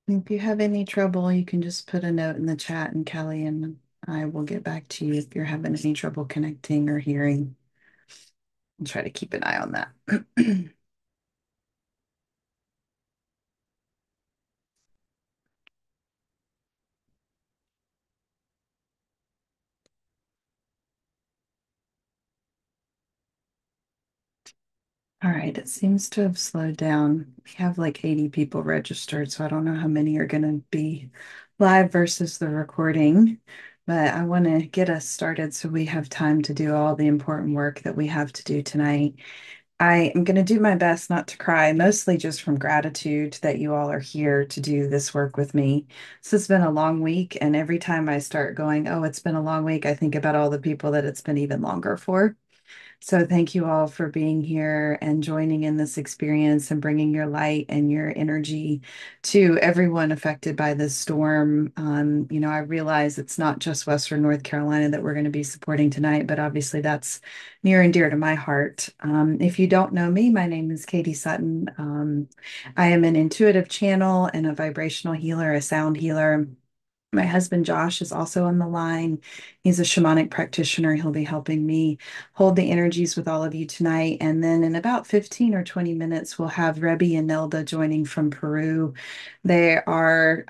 If you have any trouble, you can just put a note in the chat and Kelly and I will get back to you if you're having any trouble connecting or hearing. I'll try to keep an eye on that. All right, it seems to have slowed down. We have like 80 people registered, so I don't know how many are going to be live versus the recording, but I want to get us started so we have time to do all the important work that we have to do tonight. I am going to do my best not to cry, mostly just from gratitude that you all are here to do this work with me. This has been a long week, and every time I start going, oh, it's been a long week, I think about all the people that it's been even longer for. So thank you all for being here and joining in this experience and bringing your light and your energy to everyone affected by this storm. I realize it's not just Western North Carolina that we're going to be supporting tonight, but obviously that's near and dear to my heart. If you don't know me, my name is Katie Sutton. I am an intuitive channel and a vibrational healer, a sound healer. My husband Josh is also on the line. He's a shamanic practitioner. He'll be helping me hold the energies with all of you tonight. And then in about 15 or 20 minutes, we'll have Rebby and Nelda joining from Peru. They are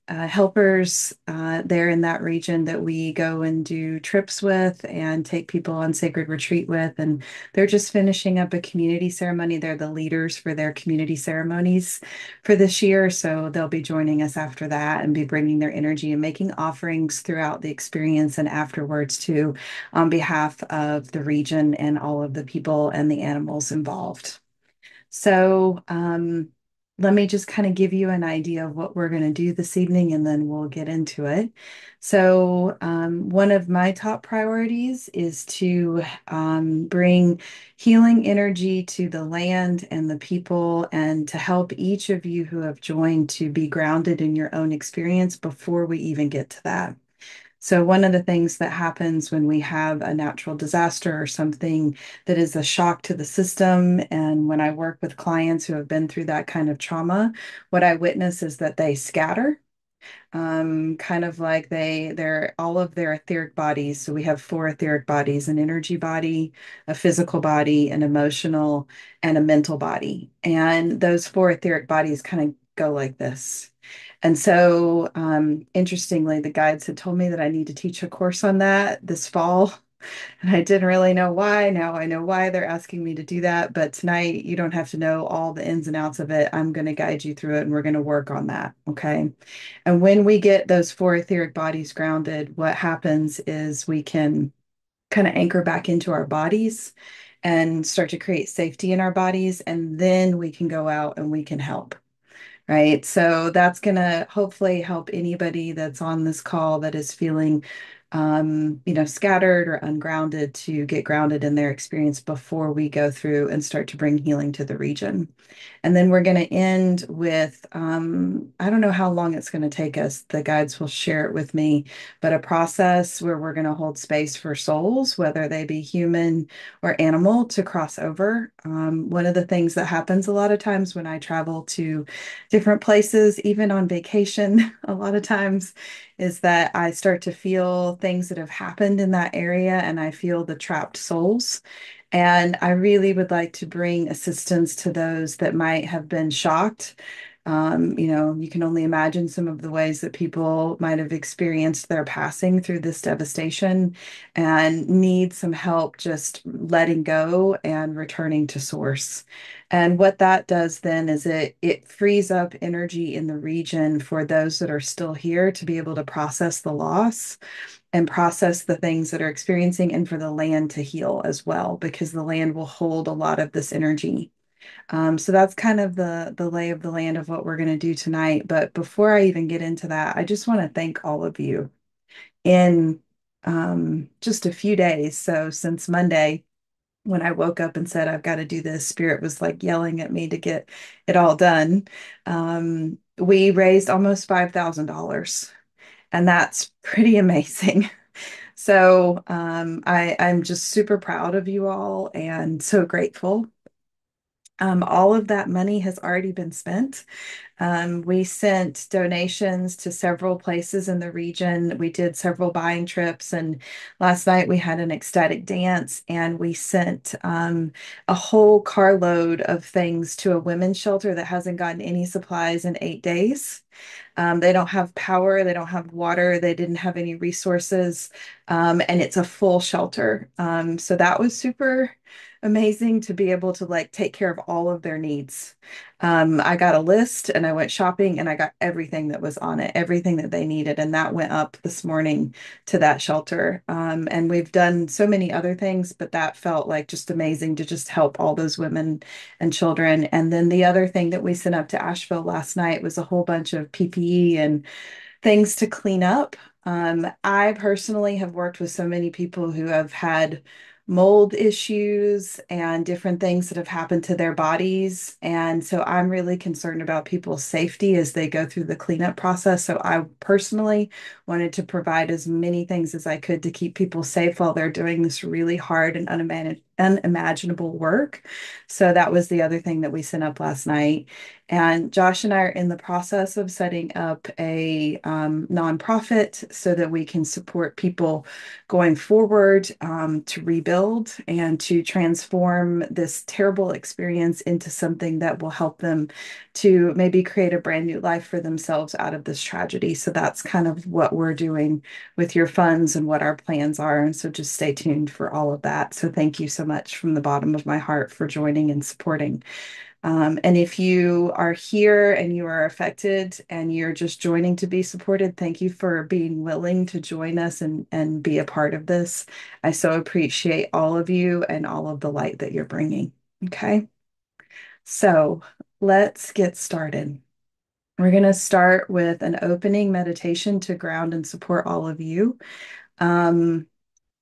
helpers there in that region that we go and do trips with and take people on sacred retreat with. And they're just finishing up a community ceremony. They're the leaders for their community ceremonies for this year. So they'll be joining us after that and be bringing their energy and making offerings throughout the experience and afterwards too, on behalf of the region and all of the people and the animals involved. So, let me just kind of give you an idea of what we're going to do this evening and then we'll get into it. So, one of my top priorities is to bring healing energy to the land and the people and to help each of you who have joined to be grounded in your own experience before we even get to that. So, one of the things that happens when we have a natural disaster or something that is a shock to the system, and when I work with clients who have been through that kind of trauma, what I witness is that they scatter, kind of like they're all of their etheric bodies. So, we have four etheric bodies: an energy body, a physical body, an emotional, and a mental body. And those four etheric bodies kind of go like this. And so, interestingly, the guides had told me that I need to teach a course on that this fall. And I didn't really know why. Now I know why they're asking me to do that. But tonight, you don't have to know all the ins and outs of it. I'm going to guide you through it and we're going to work on that. Okay. And when we get those four etheric bodies grounded, what happens is we can kind of anchor back into our bodies and start to create safety in our bodies. And then we can go out and we can help. Right. So that's going to hopefully help anybody that's on this call that is feeling, scattered or ungrounded to get grounded in their experience before we go through and start to bring healing to the region. And then we're going to end with, I don't know how long it's going to take us. The guides will share it with me, but a process where we're going to hold space for souls, whether they be human or animal, to cross over. One of the things that happens a lot of times when I travel to different places, even on vacation, a lot of times is that I start to feel things that have happened in that area and I feel the trapped souls. And I really would like to bring assistance to those that might have been shocked. You can only imagine some of the ways that people might have experienced their passing through this devastation and need some help just letting go and returning to source. And what that does then is it frees up energy in the region for those that are still here to be able to process the loss and process the things that are experiencing and for the land to heal as well, because the land will hold a lot of this energy. So that's kind of the lay of the land of what we're going to do tonight. But before I even get into that, I just want to thank all of you in just a few days. So since Monday, when I woke up and said, I've got to do this, Spirit was like yelling at me to get it all done. We raised almost $5,000, and that's pretty amazing. So I'm just super proud of you all and so grateful. All of that money has already been spent. We sent donations to several places in the region. We did several buying trips, and last night we had an ecstatic dance, and we sent a whole carload of things to a women's shelter that hasn't gotten any supplies in 8 days. They don't have power, they don't have water, they didn't have any resources, and it's a full shelter. So that was super amazing to be able to like take care of all of their needs. I got a list and I went shopping and I got everything that was on it, everything that they needed, and that went up this morning to that shelter. And we've done so many other things, but that felt like just amazing to just help all those women and children. And then the other thing that we sent up to Asheville last night was a whole bunch of PPE and things to clean up. I personally have worked with so many people who have had mold issues and different things that have happened to their bodies. And so I'm really concerned about people's safety as they go through the cleanup process. So I personally wanted to provide as many things as I could to keep people safe while they're doing this really hard and unimaginable work. So that was the other thing that we sent up last night. And Josh and I are in the process of setting up a nonprofit so that we can support people going forward to rebuild and to transform this terrible experience into something that will help them to maybe create a brand new life for themselves out of this tragedy. So that's kind of what we're doing with your funds and what our plans are. And so just stay tuned for all of that. So thank you so much from the bottom of my heart for joining and supporting. And if you are here and you are affected and you're just joining to be supported, thank you for being willing to join us and be a part of this. I so appreciate all of you and all of the light that you're bringing. Okay, so let's get started. We're going to start with an opening meditation to ground and support all of you. Um,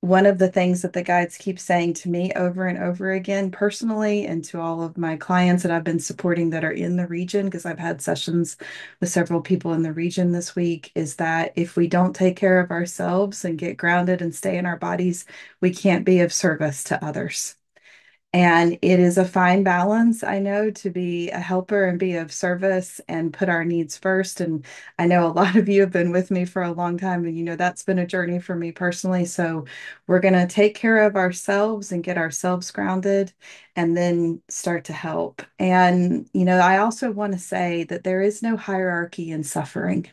One of the things that the guides keep saying to me over and over again, personally, and to all of my clients that I've been supporting that are in the region, because I've had sessions with several people in the region this week, is that if we don't take care of ourselves and get grounded and stay in our bodies, we can't be of service to others. And it is a fine balance, I know, to be a helper and be of service and put our needs first. And I know a lot of you have been with me for a long time, and you know that's been a journey for me personally. So we're going to take care of ourselves and get ourselves grounded and then start to help. And, you know, I also want to say that there is no hierarchy in suffering.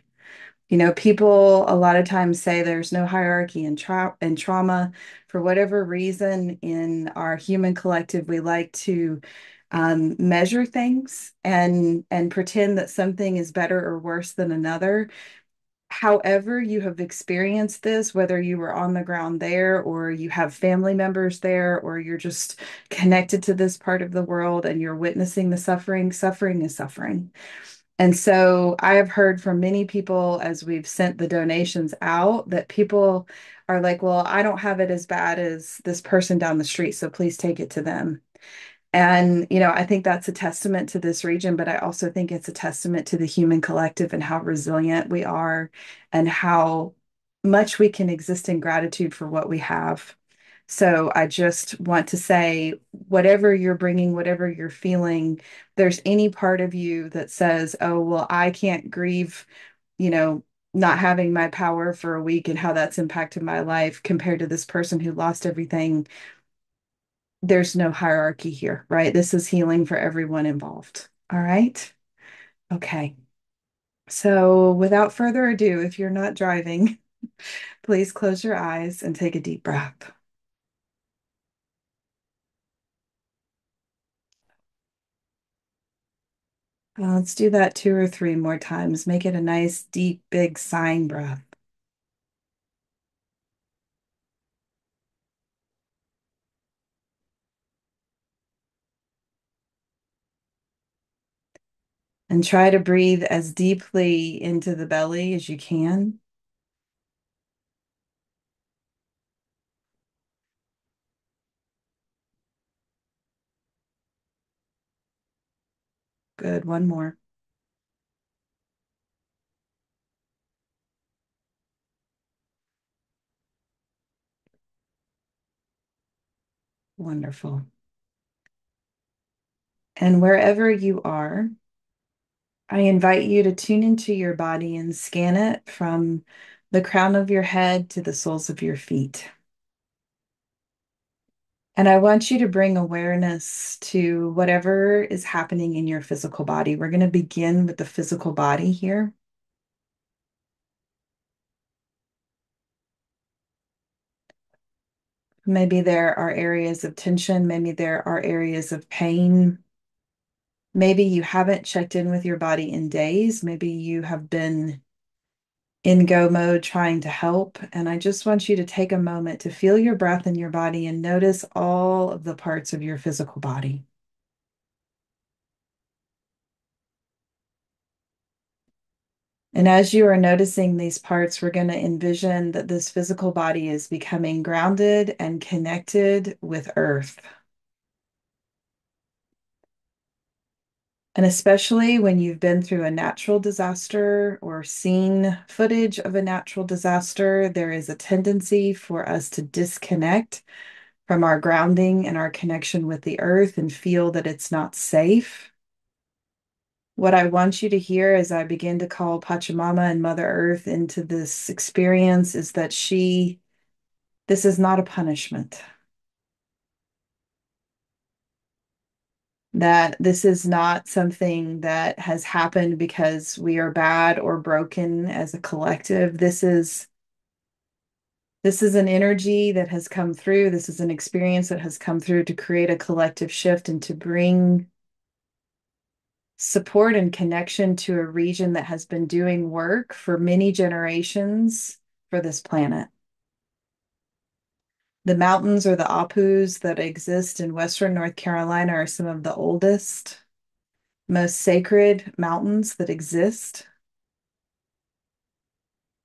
You know, people a lot of times say there's no hierarchy in trauma. For whatever reason, in our human collective, we like to measure things and pretend that something is better or worse than another. However, you have experienced this, whether you were on the ground there or you have family members there, or you're just connected to this part of the world and you're witnessing the suffering, suffering is suffering. And so I have heard from many people as we've sent the donations out that people are like, well, I don't have it as bad as this person down the street, so please take it to them. And, you know, I think that's a testament to this region, but I also think it's a testament to the human collective and how resilient we are and how much we can exist in gratitude for what we have. So I just want to say, whatever you're bringing, whatever you're feeling, there's any part of you that says, oh, well, I can't grieve, you know, not having my power for a week and how that's impacted my life compared to this person who lost everything. There's no hierarchy here, right? This is healing for everyone involved. All right. Okay. So without further ado, if you're not driving, please close your eyes and take a deep breath. Let's do that 2 or 3 more times. Make it a nice, deep, big sighing breath. And try to breathe as deeply into the belly as you can. Good. One more. Wonderful. And wherever you are, I invite you to tune into your body and scan it from the crown of your head to the soles of your feet. And I want you to bring awareness to whatever is happening in your physical body. We're going to begin with the physical body here. Maybe there are areas of tension. Maybe there are areas of pain. Maybe you haven't checked in with your body in days. Maybe you have been in go mode trying to help. And I just want you to take a moment to feel your breath in your body and notice all of the parts of your physical body. And as you are noticing these parts, we're going to envision that this physical body is becoming grounded and connected with Earth. And especially when you've been through a natural disaster or seen footage of a natural disaster, there is a tendency for us to disconnect from our grounding and our connection with the earth and feel that it's not safe. What I want you to hear as I begin to call Pachamama and Mother Earth into this experience is that this is not a punishment. That this is not something that has happened because we are bad or broken as a collective. This is an energy that has come through. This is an experience that has come through to create a collective shift and to bring support and connection to a region that has been doing work for many generations for this planet. The mountains or the Apus that exist in Western North Carolina are some of the oldest, most sacred mountains that exist.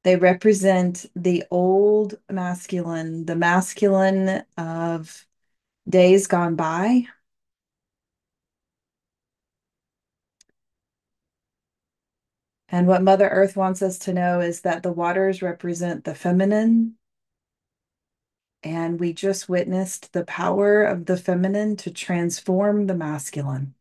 They represent the old masculine, the masculine of days gone by. And what Mother Earth wants us to know is that the waters represent the feminine. And we just witnessed the power of the feminine to transform the masculine,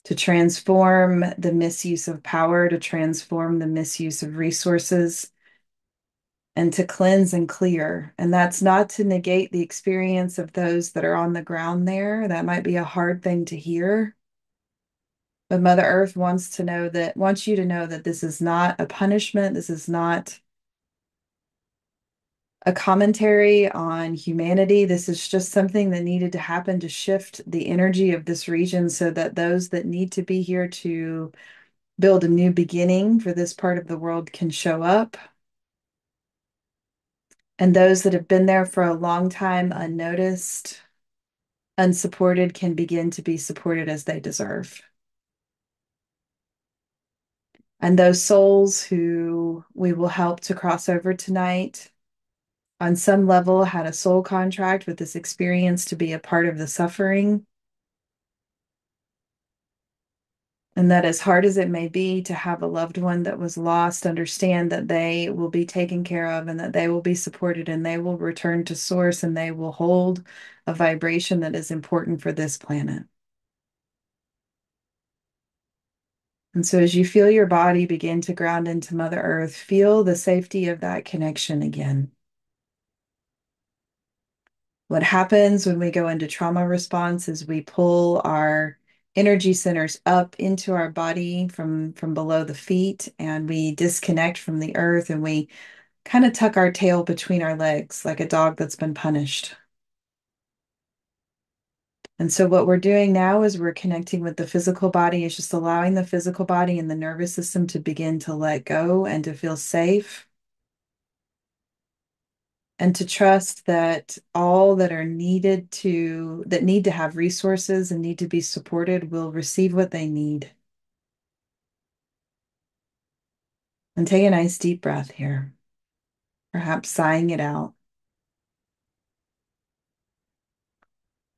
to transform the misuse of power, to transform the misuse of resources, and to cleanse and clear. And that's not to negate the experience of those that are on the ground there. That might be a hard thing to hear. But Mother Earth wants you to know that this is not a punishment. This is not a commentary on humanity. This is just something that needed to happen to shift the energy of this region so that those that need to be here to build a new beginning for this part of the world can show up. And those that have been there for a long time, unnoticed, unsupported, can begin to be supported as they deserve. And those souls who we will help to cross over tonight, on some level, had a soul contract with this experience to be a part of the suffering. And that as hard as it may be to have a loved one that was lost, understand that they will be taken care of and that they will be supported and they will return to source and they will hold a vibration that is important for this planet. And so as you feel your body begin to ground into Mother Earth, feel the safety of that connection again. What happens when we go into trauma response is we pull our energy centers up into our body from below the feet, and we disconnect from the earth, and we kind of tuck our tail between our legs like a dog that's been punished. And so what we're doing now is we're connecting with the physical body. It's just allowing the physical body and the nervous system to begin to let go and to feel safe. And to trust that all that need to have resources and need to be supported will receive what they need. And take a nice deep breath here, perhaps sighing it out.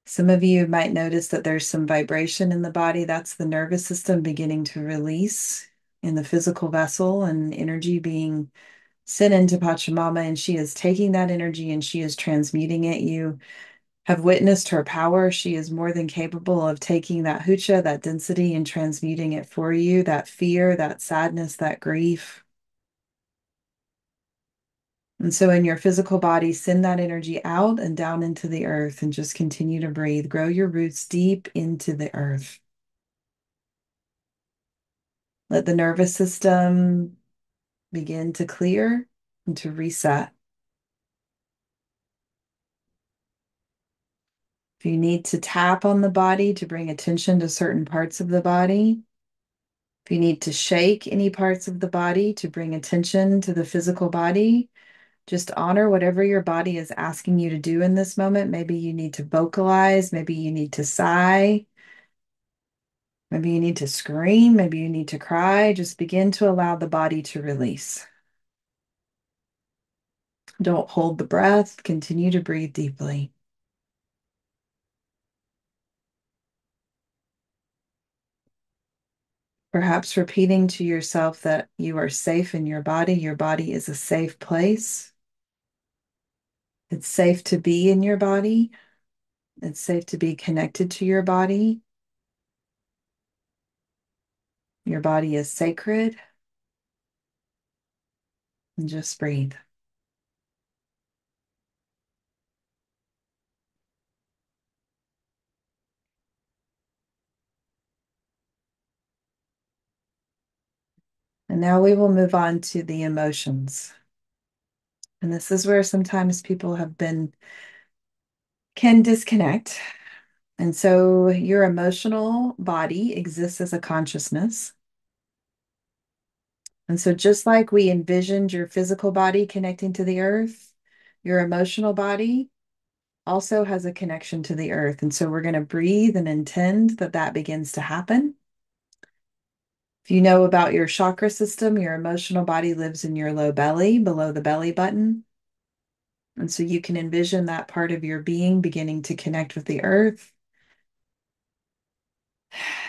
Some of you might notice that there's some vibration in the body. That's the nervous system beginning to release in the physical vessel and energy being sent into Pachamama, and she is taking that energy and she is transmuting it. have witnessed her power. She is more than capable of taking that hucha, that density, and transmuting it for you, that fear, that sadness, that grief. And so in your physical body, send that energy out and down into the earth and just continue to breathe. Grow your roots deep into the earth. Let the nervous system begin to clear and to reset. If you need to tap on the body to bring attention to certain parts of the body, if you need to shake any parts of the body to bring attention to the physical body, just honor whatever your body is asking you to do in this moment. Maybe you need to vocalize, maybe you need to sigh, maybe you need to scream, maybe you need to cry. Just begin to allow the body to release. Don't hold the breath. Continue to breathe deeply. Perhaps repeating to yourself that you are safe in your body. Your body is a safe place. It's safe to be in your body. It's safe to be connected to your body. Your body is sacred. And just breathe. And now we will move on to the emotions. And this is where sometimes people can disconnect. And so your emotional body exists as a consciousness. And so just like we envisioned your physical body connecting to the earth, your emotional body also has a connection to the earth. And so we're going to breathe and intend that that begins to happen. If you know about your chakra system, your emotional body lives in your low belly, below the belly button. And so you can envision that part of your being beginning to connect with the earth.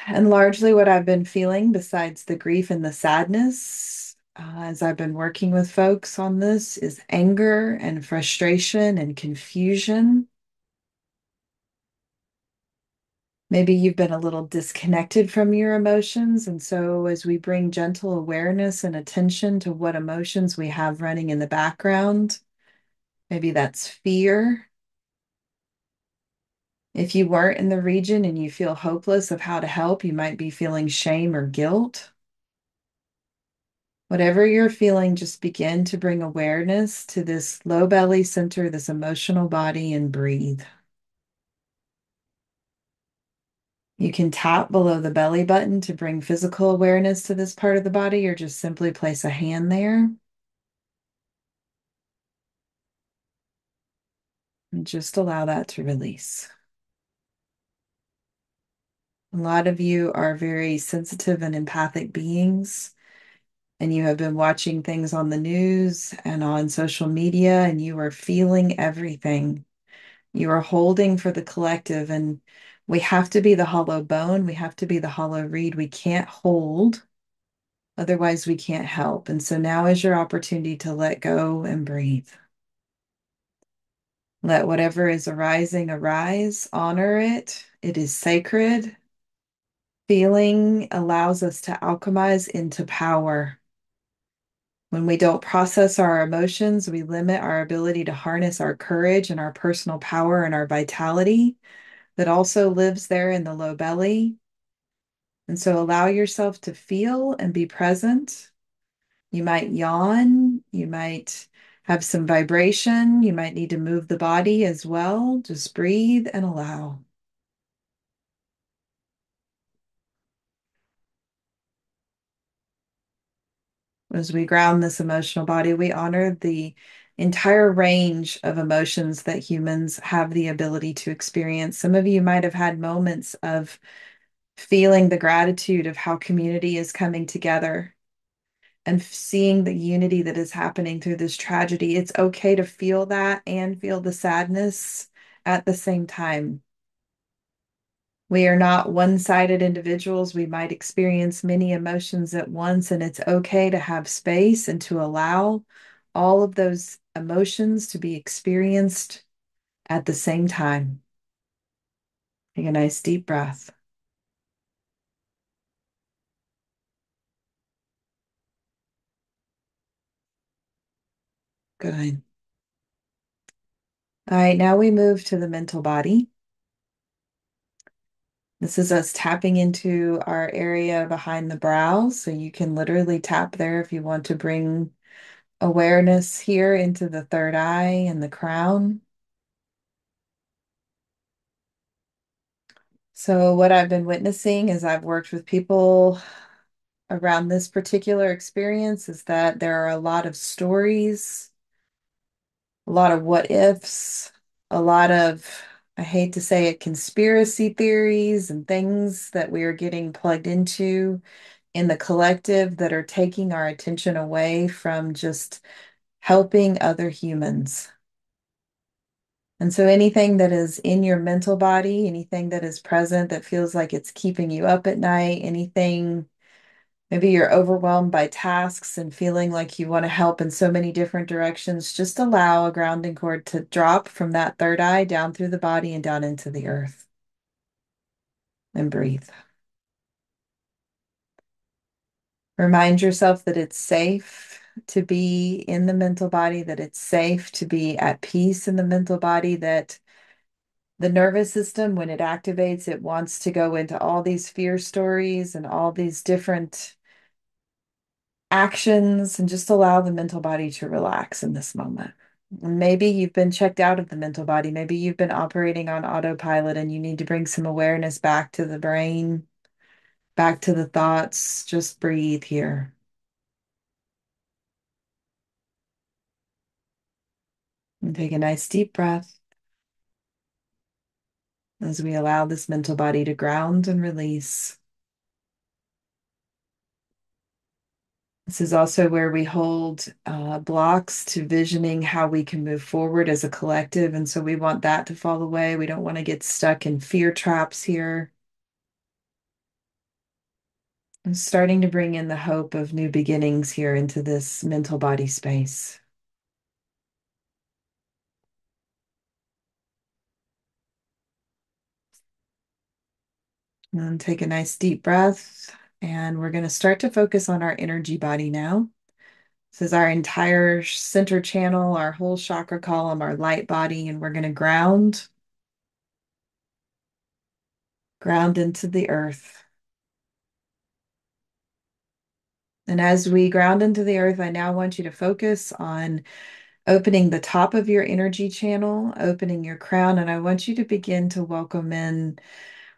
And largely what I've been feeling, besides the grief and the sadness, as I've been working with folks on this, is anger and frustration and confusion. Maybe you've been a little disconnected from your emotions. And so, as we bring gentle awareness and attention to what emotions we have running in the background, maybe that's fear. If you weren't in the region and you feel hopeless of how to help, you might be feeling shame or guilt. Whatever you're feeling, just begin to bring awareness to this low belly center, this emotional body, and breathe. You can tap below the belly button to bring physical awareness to this part of the body, or just simply place a hand there. And just allow that to release. A lot of you are very sensitive and empathic beings, and you have been watching things on the news and on social media, and you are feeling everything. You are holding for the collective, and we have to be the hollow bone. We have to be the hollow reed. We can't hold, otherwise we can't help. And so now is your opportunity to let go and breathe. Let whatever is arising arise, honor it. It is sacred. Feeling allows us to alchemize into power. When we don't process our emotions, we limit our ability to harness our courage and our personal power and our vitality that also lives there in the low belly. And so allow yourself to feel and be present. You might yawn, you might have some vibration, you might need to move the body as well. Just breathe and allow. As we ground this emotional body, we honor the entire range of emotions that humans have the ability to experience. Some of you might have had moments of feeling the gratitude of how community is coming together and seeing the unity that is happening through this tragedy. It's okay to feel that and feel the sadness at the same time. We are not one-sided individuals. We might experience many emotions at once, and it's okay to have space and to allow all of those emotions to be experienced at the same time. Take a nice deep breath. Good. All right, now we move to the mental body. This is us tapping into our area behind the brow. So you can literally tap there if you want to bring awareness here into the third eye and the crown. So, what I've been witnessing as I've worked with people around this particular experience is that there are a lot of stories, a lot of what ifs, a lot of, I hate to say it, conspiracy theories and things that we are getting plugged into in the collective that are taking our attention away from just helping other humans. And so anything that is in your mental body, anything that is present that feels like it's keeping you up at night, anything, maybe you're overwhelmed by tasks and feeling like you want to help in so many different directions, just allow a grounding cord to drop from that third eye down through the body and down into the earth and breathe. Remind yourself that it's safe to be in the mental body, that it's safe to be at peace in the mental body, that the nervous system, when it activates, it wants to go into all these fear stories and all these different actions and just allow the mental body to relax in this moment. Maybe you've been checked out of the mental body. Maybe you've been operating on autopilot and you need to bring some awareness back to the brain, back to the thoughts. Just breathe here. And take a nice deep breath as we allow this mental body to ground and release. This is also where we hold blocks to visioning how we can move forward as a collective. And so we want that to fall away. We don't want to get stuck in fear traps here. I'm starting to bring in the hope of new beginnings here into this mental body space. And take a nice deep breath. And we're going to start to focus on our energy body now. This is our entire center channel, our whole chakra column, our light body, and we're going to ground into the earth. And as we ground into the earth, I now want you to focus on opening the top of your energy channel, opening your crown, and I want you to begin to welcome in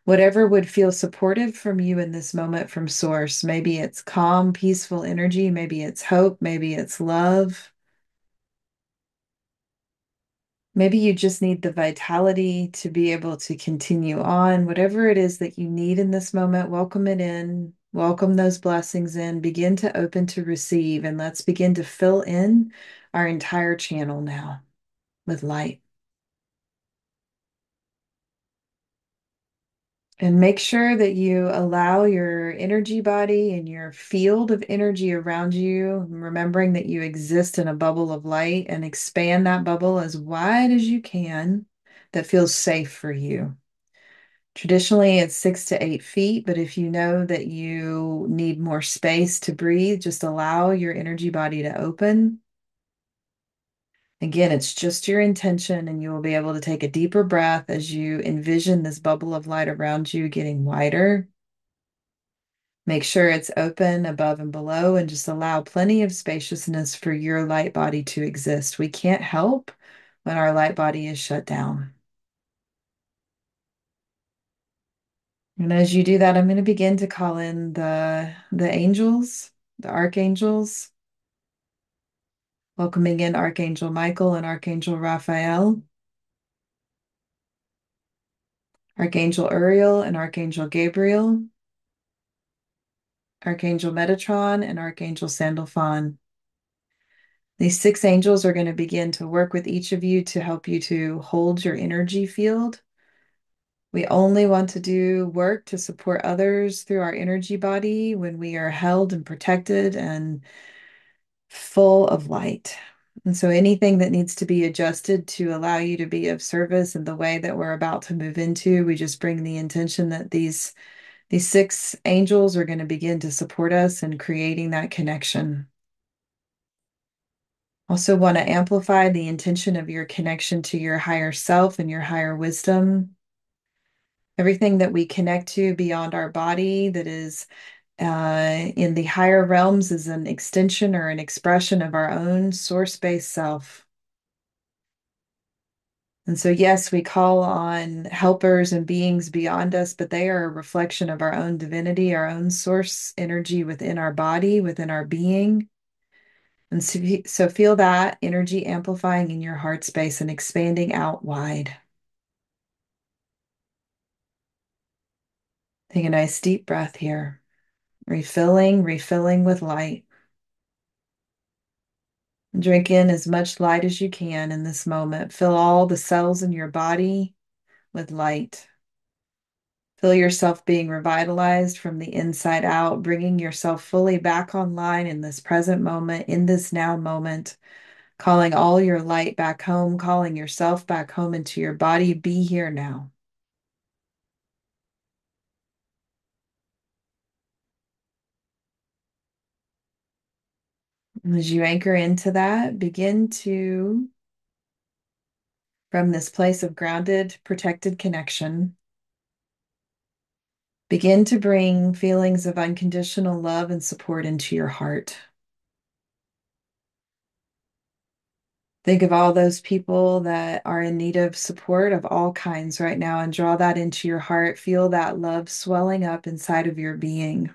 whatever would feel supportive from you in this moment from source. Maybe it's calm, peaceful energy, maybe it's hope, maybe it's love. Maybe you just need the vitality to be able to continue on. Whatever it is that you need in this moment, welcome it in, welcome those blessings in, begin to open to receive, and let's begin to fill in our entire channel now with light. And make sure that you allow your energy body and your field of energy around you, remembering that you exist in a bubble of light, and expand that bubble as wide as you can that feels safe for you. Traditionally, it's 6 to 8 feet, but if you know that you need more space to breathe, just allow your energy body to open. Again, it's just your intention, and you will be able to take a deeper breath as you envision this bubble of light around you getting wider. Make sure it's open above and below, and just allow plenty of spaciousness for your light body to exist. We can't help when our light body is shut down. And as you do that, I'm going to begin to call in the angels, the archangels, welcoming in Archangel Michael and Archangel Raphael, Archangel Uriel and Archangel Gabriel, Archangel Metatron and Archangel Sandalphon. These 6 angels are going to begin to work with each of you to help you to hold your energy field. We only want to do work to support others through our energy body when we are held and protected and full of light. And so anything that needs to be adjusted to allow you to be of service in the way that we're about to move into, we just bring the intention that these six angels are going to begin to support us in creating that connection. Also want to amplify the intention of your connection to your higher self and your higher wisdom. Everything that we connect to beyond our body that is in the higher realms is an extension or an expression of our own source-based self. And so, yes, we call on helpers and beings beyond us, but they are a reflection of our own divinity, our own source energy within our body, within our being. And so feel that energy amplifying in your heart space and expanding out wide. Take a nice deep breath here, refilling with light. Drink in as much light as you can in this moment. Fill all the cells in your body with light. Feel yourself being revitalized from the inside out, bringing yourself fully back online in this present moment, in this now moment, calling all your light back home, calling yourself back home into your body. Be here now. And as you anchor into that, begin to, from this place of grounded, protected connection, begin to bring feelings of unconditional love and support into your heart. Think of all those people that are in need of support of all kinds right now and draw that into your heart. Feel that love swelling up inside of your being.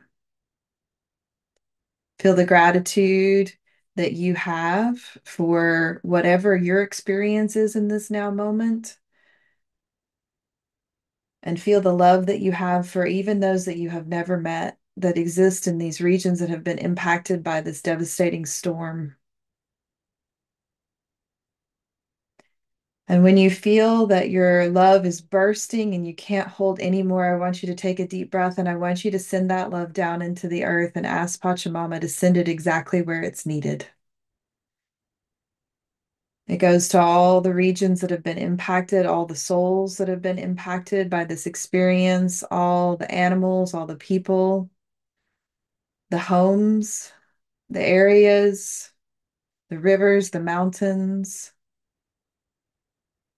Feel the gratitude that you have for whatever your experience is in this now moment. And feel the love that you have for even those that you have never met that exist in these regions that have been impacted by this devastating storm. And when you feel that your love is bursting and you can't hold anymore, I want you to take a deep breath and I want you to send that love down into the earth and ask Pachamama to send it exactly where it's needed. It goes to all the regions that have been impacted, all the souls that have been impacted by this experience, all the animals, all the people, the homes, the areas, the rivers, the mountains.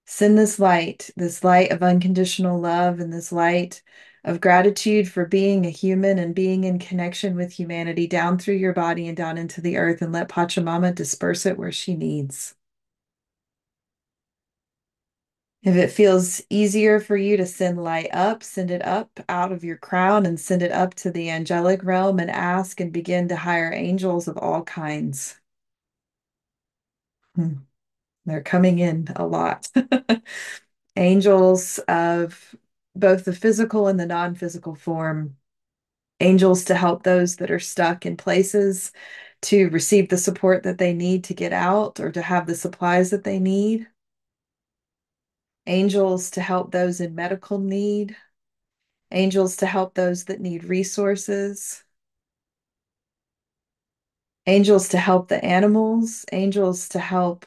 Send this light of unconditional love and this light of gratitude for being a human and being in connection with humanity down through your body and down into the earth, and let Pachamama disperse it where she needs. If it feels easier for you to send light up, send it up out of your crown and send it up to the angelic realm and ask and begin to hire angels of all kinds. They're coming in a lot. Angels of both the physical and the non-physical form. Angels to help those that are stuck in places to receive the support that they need to get out or to have the supplies that they need. Angels to help those in medical need. Angels to help those that need resources. Angels to help the animals. Angels to help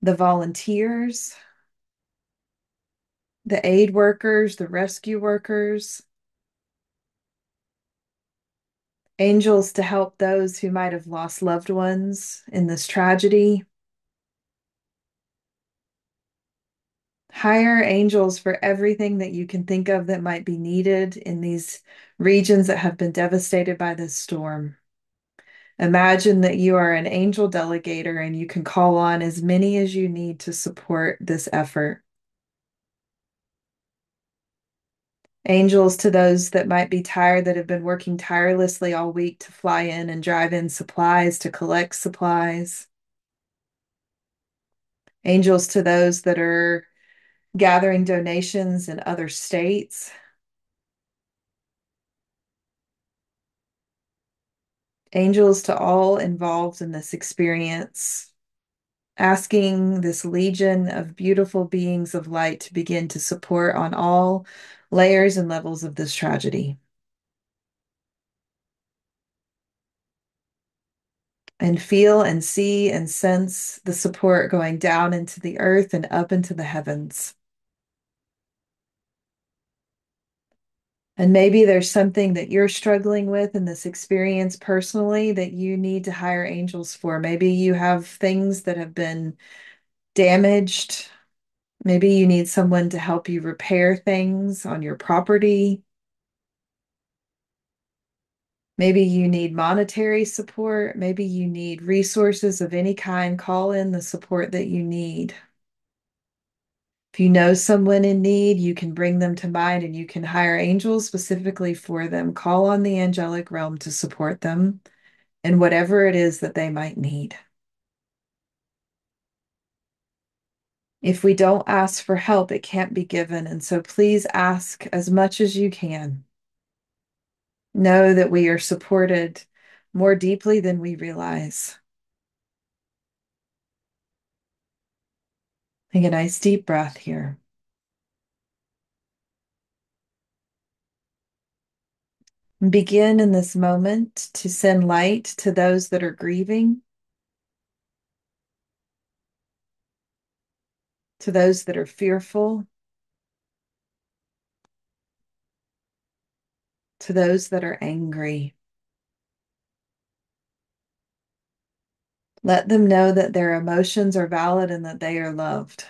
the volunteers, the aid workers, the rescue workers. Angels to help those who might have lost loved ones in this tragedy. Hire angels for everything that you can think of that might be needed in these regions that have been devastated by this storm. Imagine that you are an angel delegator and you can call on as many as you need to support this effort. Angels to those that might be tired, that have been working tirelessly all week to fly in and drive in supplies, to collect supplies. Angels to those that are gathering donations in other states. Angels to all involved in this experience, asking this legion of beautiful beings of light to begin to support on all layers and levels of this tragedy. and feel and see and sense the support going down into the earth and up into the heavens. And maybe there's something that you're struggling with in this experience personally that you need to hire angels for. Maybe you have things that have been damaged. Maybe you need someone to help you repair things on your property. Maybe you need monetary support. Maybe you need resources of any kind. Call in the support that you need. If you know someone in need, you can bring them to mind and you can hire angels specifically for them. Call on the angelic realm to support them in whatever it is that they might need. If we don't ask for help, it can't be given. And so please ask as much as you can. Know that we are supported more deeply than we realize. Take a nice deep breath here. And begin in this moment to send light to those that are grieving, to those that are fearful, to those that are angry. Let them know that their emotions are valid and that they are loved.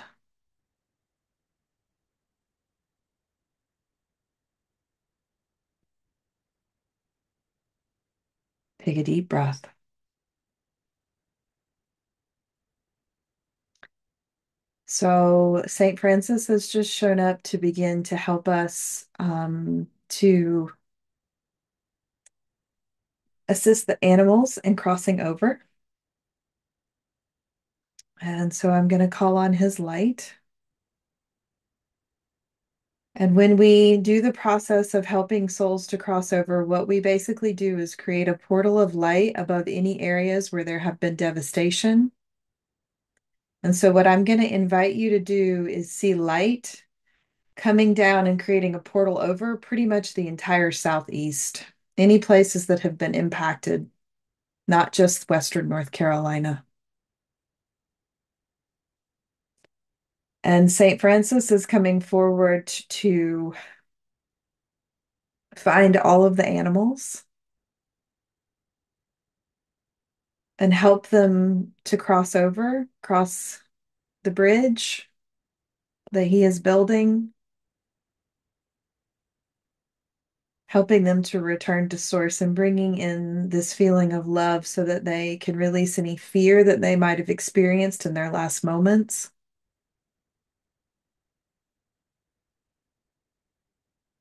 Take a deep breath. So St. Francis has just shown up to begin to help us to assist the animals in crossing over. And so I'm going to call on his light. And when we do the process of helping souls to cross over, what we basically do is create a portal of light above any areas where there have been devastation. And so what I'm going to invite you to do is see light coming down and creating a portal over pretty much the entire Southeast, any places that have been impacted, not just Western North Carolina. And St. Francis is coming forward to find all of the animals and help them to cross over, cross the bridge that he is building, helping them to return to source and bringing in this feeling of love so that they can release any fear that they might have experienced in their last moments.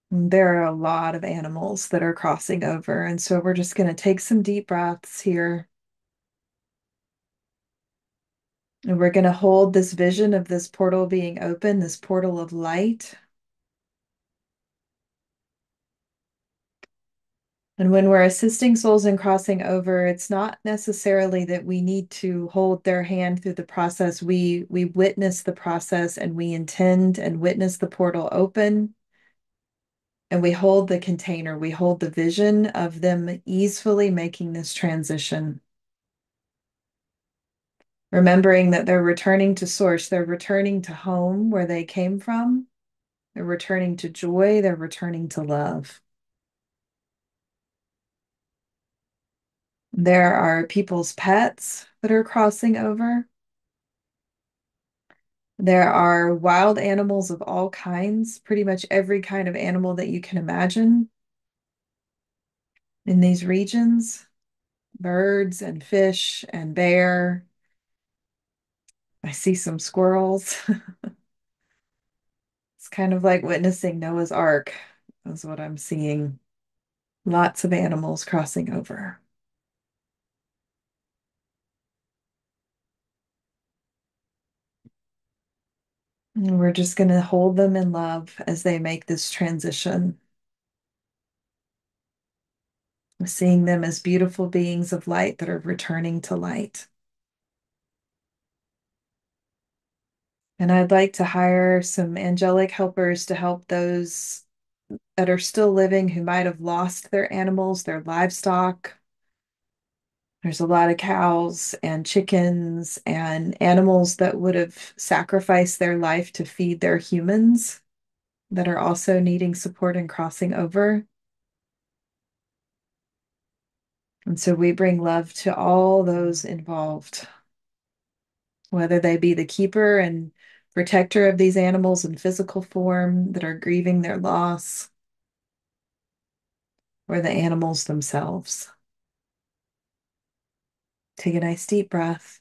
There are a lot of animals that are crossing over. And so we're just going to take some deep breaths here. And we're going to hold this vision of this portal being open, this portal of light. And when we're assisting souls in crossing over, it's not necessarily that we need to hold their hand through the process. We witness the process and we intend and witness the portal open. And we hold the container, we hold the vision of them easily making this transition. Remembering that they're returning to source, they're returning to home where they came from, they're returning to joy, they're returning to love. There are people's pets that are crossing over. There are wild animals of all kinds, pretty much every kind of animal that you can imagine in these regions, birds and fish and bear. I see some squirrels. It's kind of like witnessing Noah's Ark, is what I'm seeing. Lots of animals crossing over. And we're just going to hold them in love as they make this transition, seeing them as beautiful beings of light that are returning to light. And I'd like to hire some angelic helpers to help those that are still living who might have lost their animals, their livestock. There's a lot of cows and chickens and animals that would have sacrificed their life to feed their humans that are also needing support and crossing over. And so we bring love to all those involved, whether they be the keeper and protector of these animals in physical form that are grieving their loss, or the animals themselves. Take a nice deep breath.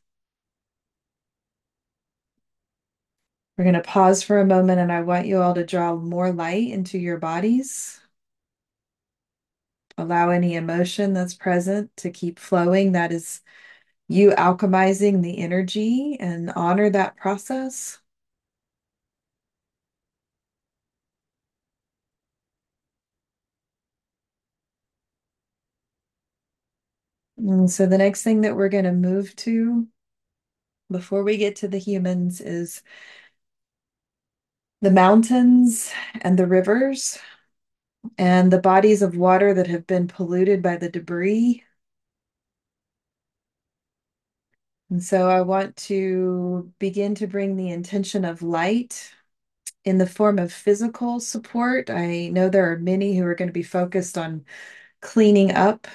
We're going to pause for a moment, and I want you all to draw more light into your bodies. Allow any emotion that's present to keep flowing. That is you alchemizing the energy, and honor that process. And so the next thing that we're going to move to before we get to the humans is the mountains and the rivers and the bodies of water that have been polluted by the debris. And so I want to begin to bring the intention of light in the form of physical support. I know there are many who are going to be focused on cleaning up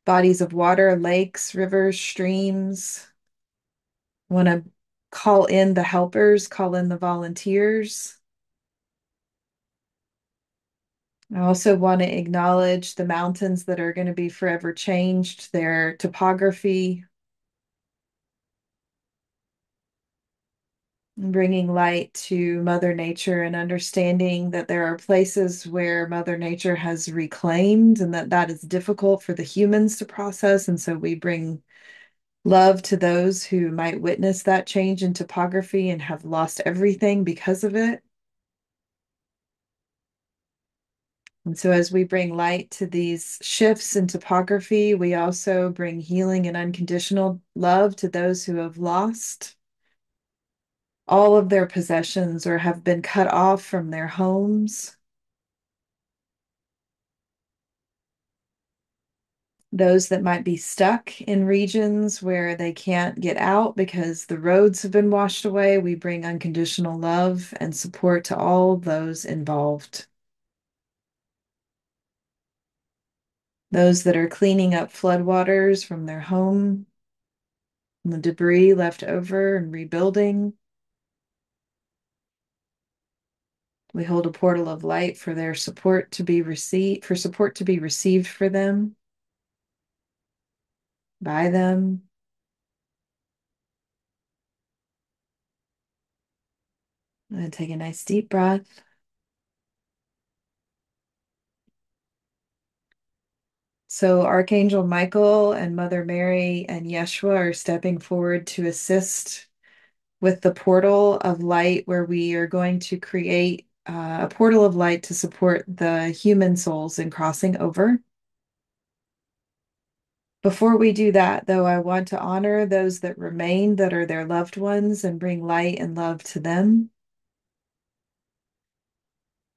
bodies of water, lakes, rivers, streams. I want to call in the helpers, call in the volunteers. I also want to acknowledge the mountains that are going to be forever changed, their topography, bringing light to Mother Nature and understanding that there are places where Mother Nature has reclaimed and that that is difficult for the humans to process. And so we bring love to those who might witness that change in topography and have lost everything because of it. And so as we bring light to these shifts in topography, we also bring healing and unconditional love to those who have lost all of their possessions or have been cut off from their homes. Those that might be stuck in regions where they can't get out because the roads have been washed away, we bring unconditional love and support to all those involved. Those that are cleaning up floodwaters from their home, and the debris left over and rebuilding. We hold a portal of light for their support to be received, for support to be received for them, by them. And take a nice deep breath. So Archangel Michael and Mother Mary and Yeshua are stepping forward to assist with the portal of light, where we are going to create a portal of light to support the human souls in crossing over. Before we do that, though, I want to honor those that remain that are their loved ones and bring light and love to them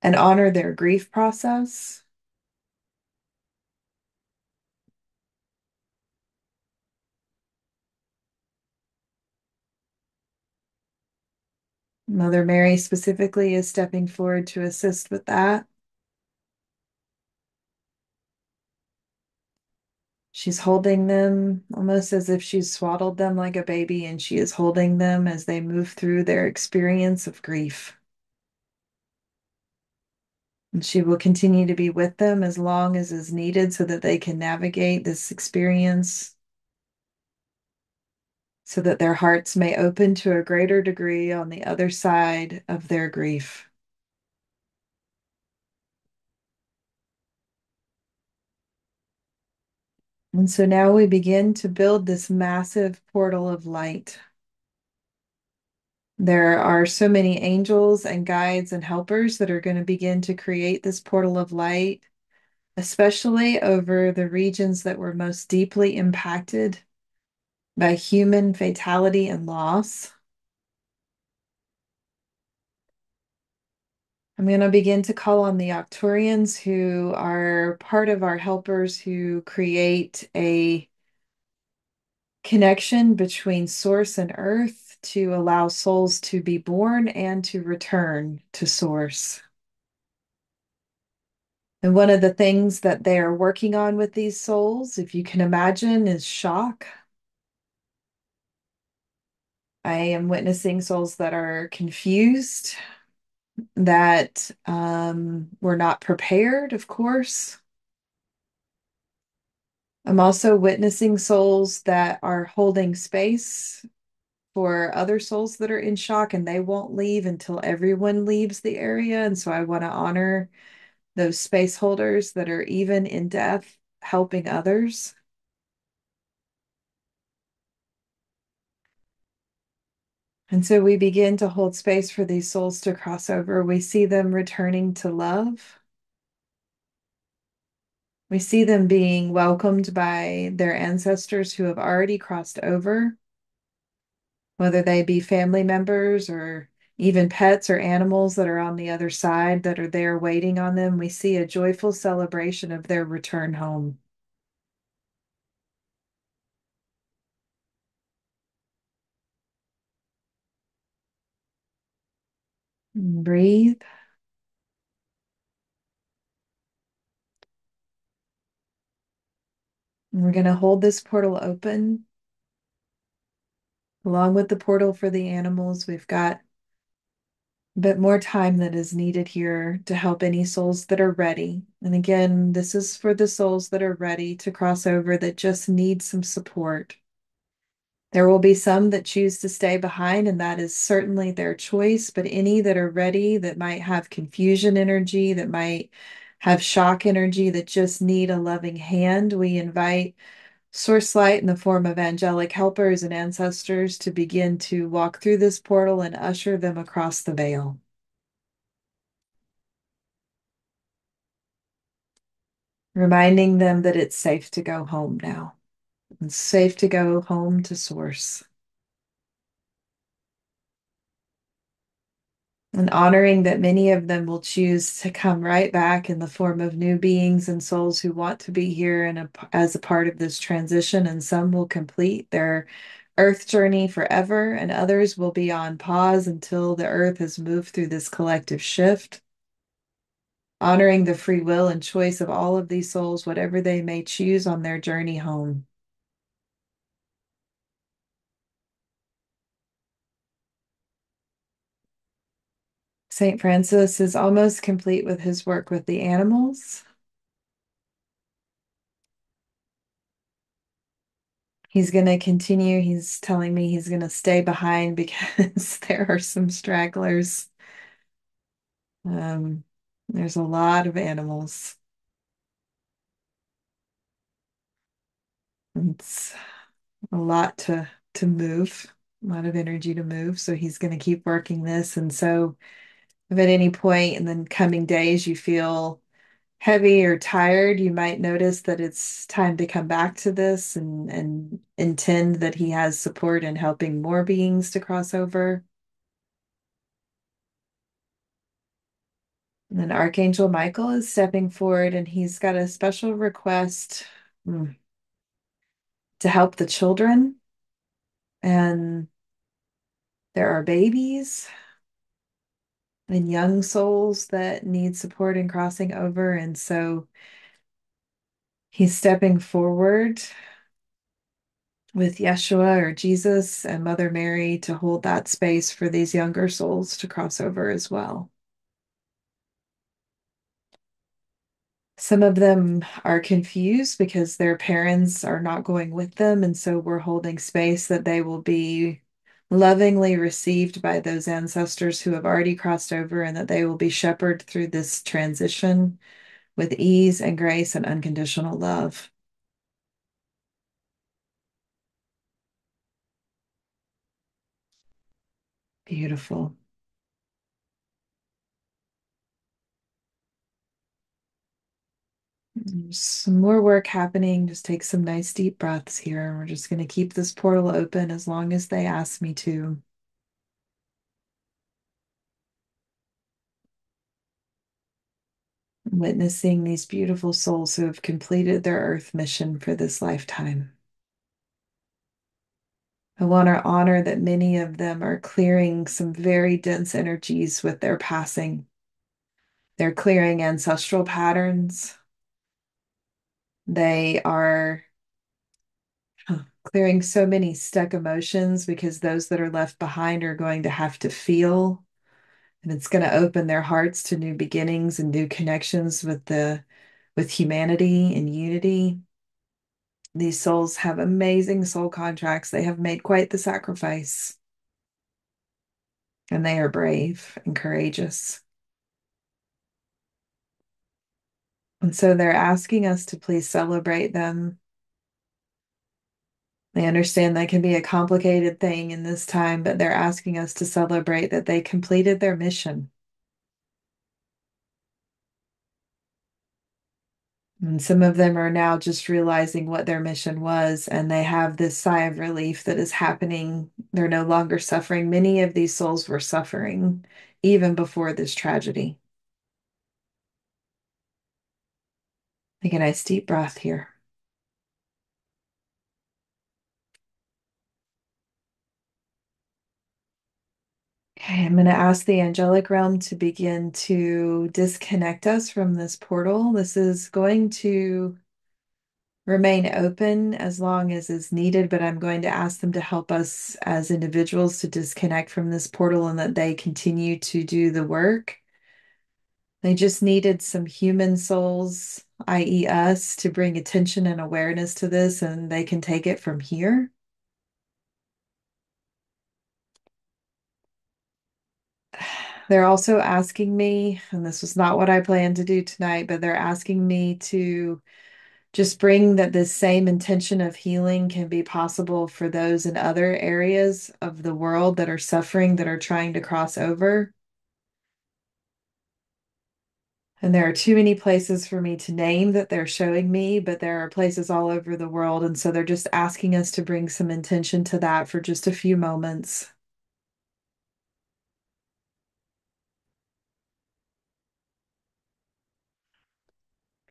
and honor their grief process. Mother Mary specifically is stepping forward to assist with that. She's holding them almost as if she's swaddled them like a baby, and she is holding them as they move through their experience of grief. And she will continue to be with them as long as is needed so that they can navigate this experience, so that their hearts may open to a greater degree on the other side of their grief. And so now we begin to build this massive portal of light. There are so many angels and guides and helpers that are going to begin to create this portal of light, especially over the regions that were most deeply impacted by human fatality and loss. I'm going to begin to call on the Octurians, who are part of our helpers who create a connection between source and earth to allow souls to be born and to return to source. And one of the things that they are working on with these souls, if you can imagine, is shock. I am witnessing souls that are confused, that were not prepared, of course. I'm also witnessing souls that are holding space for other souls that are in shock and they won't leave until everyone leaves the area. And so I want to honor those space holders that are even in death helping others. And so we begin to hold space for these souls to cross over. We see them returning to love. We see them being welcomed by their ancestors who have already crossed over, whether they be family members or even pets or animals that are on the other side that are there waiting on them. We see a joyful celebration of their return home. Breathe. And we're going to hold this portal open along with the portal for the animals. We've got a bit more time that is needed here to help any souls that are ready. And again, this is for the souls that are ready to cross over that just need some support. There will be some that choose to stay behind, and that is certainly their choice. But any that are ready, that might have confusion energy, that might have shock energy, that just need a loving hand, we invite Source Light in the form of angelic helpers and ancestors to begin to walk through this portal and usher them across the veil, reminding them that it's safe to go home now. It's safe to go home to Source. And honoring that many of them will choose to come right back in the form of new beings and souls who want to be here and as a part of this transition. And some will complete their earth journey forever, and others will be on pause until the earth has moved through this collective shift. Honoring the free will and choice of all of these souls, whatever they may choose on their journey home. St. Francis is almost complete with his work with the animals. He's going to continue. He's telling me he's going to stay behind because there are some stragglers. Um, there's a lot of animals. It's a lot to move, a lot of energy to move. So he's going to keep working this. And so if at any point in the coming days you feel heavy or tired, you might notice that it's time to come back to this and intend that he has support in helping more beings to cross over. And then Archangel Michael is stepping forward and he's got a special request to help the children. And there are babies and young souls that need support in crossing over. And so he's stepping forward with Yeshua or Jesus and Mother Mary to hold that space for these younger souls to cross over as well. Some of them are confused because their parents are not going with them. And so we're holding space that they will be lovingly received by those ancestors who have already crossed over and that they will be shepherded through this transition with ease and grace and unconditional love. Beautiful. There's some more work happening. Just take some nice deep breaths here. We're just going to keep this portal open as long as they ask me to. Witnessing these beautiful souls who have completed their earth mission for this lifetime. I want to honor that many of them are clearing some very dense energies with their passing. They're clearing ancestral patterns. They are clearing so many stuck emotions because those that are left behind are going to have to feel, and it's going to open their hearts to new beginnings and new connections with humanity and unity. These souls have amazing soul contracts. They have made quite the sacrifice, and they are brave and courageous. And so they're asking us to please celebrate them. They understand that can be a complicated thing in this time, but they're asking us to celebrate that they completed their mission. And some of them are now just realizing what their mission was, and they have this sigh of relief that is happening. They're no longer suffering. Many of these souls were suffering even before this tragedy. Take a nice deep breath here. Okay, I'm going to ask the angelic realm to begin to disconnect us from this portal. This is going to remain open as long as is needed, but I'm going to ask them to help us as individuals to disconnect from this portal and that they continue to do the work. They just needed some human souls, i.e., us, to bring attention and awareness to this, and they can take it from here. They're also asking me, and this was not what I planned to do tonight, but they're asking me to just bring that this same intention of healing can be possible for those in other areas of the world that are suffering, that are trying to cross over. And there are too many places for me to name that they're showing me, but there are places all over the world. And so they're just asking us to bring some intention to that for just a few moments.